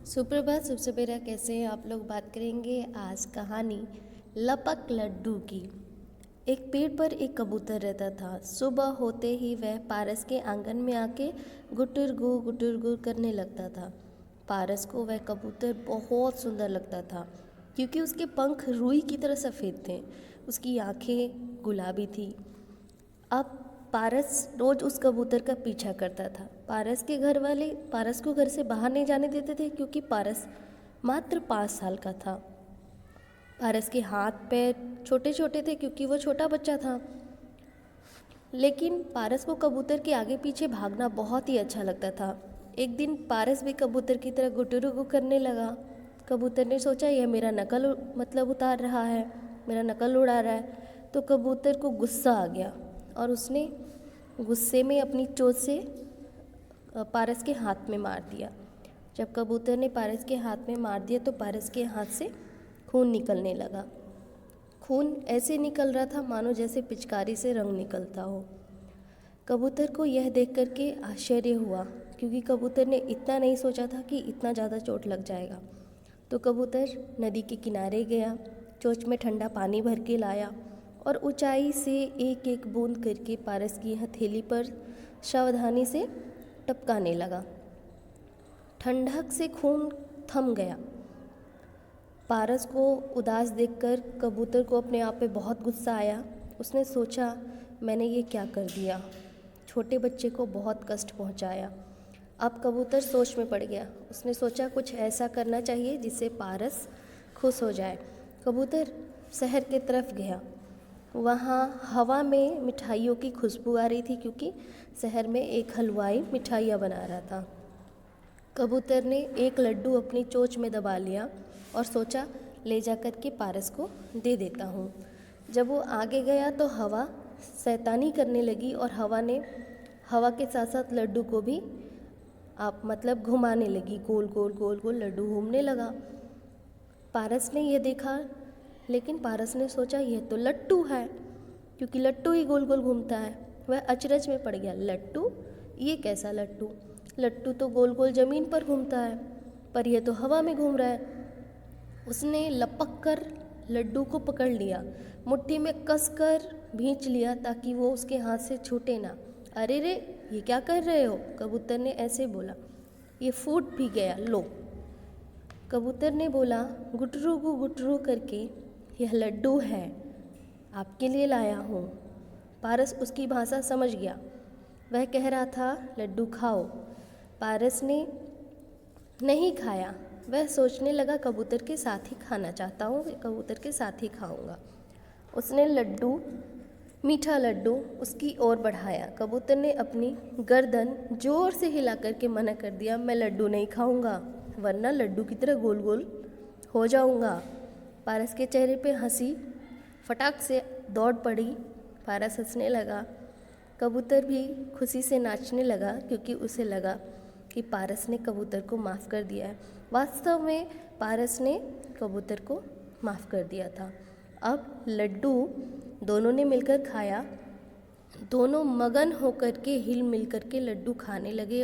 सुप्रभात सुपसपेरा, कैसे हैं आप लोग। बात करेंगे आज कहानी लपक लड्डू की। एक पेड़ पर एक कबूतर रहता था। सुबह होते ही वह पारस के आंगन में आके गुटुर गु करने लगता था। पारस को वह कबूतर बहुत सुंदर लगता था क्योंकि उसके पंख रुई की तरह सफ़ेद थे, उसकी आंखें गुलाबी थी। अब पारस रोज उस कबूतर का पीछा करता था। पारस के घर वाले पारस को घर से बाहर नहीं जाने देते थे क्योंकि पारस मात्र 5 साल का था। पारस के हाथ पैर छोटे छोटे थे क्योंकि वो छोटा बच्चा था। लेकिन पारस को कबूतर के आगे पीछे भागना बहुत ही अच्छा लगता था। एक दिन पारस भी कबूतर की तरह गुटुरुगु करने लगा। कबूतर ने सोचा यह मेरा नकल उतार रहा है, मेरा नकल उड़ा रहा है। तो कबूतर को गुस्सा आ गया और उसने गुस्से में अपनी चोंच से पारस के हाथ में मार दिया। जब कबूतर ने पारस के हाथ में मार दिया तो पारस के हाथ से खून निकलने लगा। खून ऐसे निकल रहा था मानो जैसे पिचकारी से रंग निकलता हो। कबूतर को यह देख कर के आश्चर्य हुआ क्योंकि कबूतर ने इतना नहीं सोचा था कि इतना ज़्यादा चोट लग जाएगा। तो कबूतर नदी के किनारे गया, चोंच में ठंडा पानी भर के लाया और ऊंचाई से एक एक बूंद करके पारस की हथेली पर सावधानी से टपकाने लगा। ठंडक से खून थम गया। पारस को उदास देखकर कबूतर को अपने आप पे बहुत गुस्सा आया। उसने सोचा मैंने ये क्या कर दिया, छोटे बच्चे को बहुत कष्ट पहुंचाया। अब कबूतर सोच में पड़ गया। उसने सोचा कुछ ऐसा करना चाहिए जिससे पारस खुश हो जाए। कबूतर शहर की तरफ गया। वहाँ हवा में मिठाइयों की खुशबू आ रही थी क्योंकि शहर में एक हलवाई मिठाइयाँ बना रहा था। कबूतर ने एक लड्डू अपनी चोंच में दबा लिया और सोचा ले जाकर के पारस को दे देता हूँ। जब वो आगे गया तो हवा शैतानी करने लगी और हवा के साथ साथ लड्डू को भी घुमाने लगी। गोल गोल गोल गोल लड्डू घूमने लगा। पारस ने यह देखा, लेकिन पारस ने सोचा यह तो लट्टू है क्योंकि लट्टू ही गोल गोल घूमता है। वह अचरज में पड़ गया। लट्टू, ये कैसा लट्टू? लट्टू तो गोल गोल ज़मीन पर घूमता है, पर यह तो हवा में घूम रहा है। उसने लपक कर लड्डू को पकड़ लिया, मुट्ठी में कस कर भींच लिया ताकि वो उसके हाथ से छूटे ना। अरे रे, ये क्या कर रहे हो? कबूतर ने ऐसे बोला। ये फूट भी गया, लो। कबूतर ने बोला गुटरू करके, यह लड्डू है, आपके लिए लाया हूँ। पारस उसकी भाषा समझ गया। वह कह रहा था लड्डू खाओ। पारस ने नहीं खाया। वह सोचने लगा कबूतर के साथ ही खाना चाहता हूँ, कबूतर के साथ ही खाऊंगा। उसने मीठा लड्डू उसकी ओर बढ़ाया। कबूतर ने अपनी गर्दन जोर से हिला करके मना कर दिया, मैं लड्डू नहीं खाऊंगा वरना लड्डू की तरह गोल गोल हो जाऊंगा। पारस के चेहरे पे हंसी फटाक से दौड़ पड़ी। पारस हंसने लगा। कबूतर भी खुशी से नाचने लगा क्योंकि उसे लगा कि पारस ने कबूतर को माफ़ कर दिया है। वास्तव में पारस ने कबूतर को माफ़ कर दिया था। अब लड्डू दोनों ने मिलकर खाया। दोनों मगन होकर के हिल मिल कर के लड्डू खाने लगे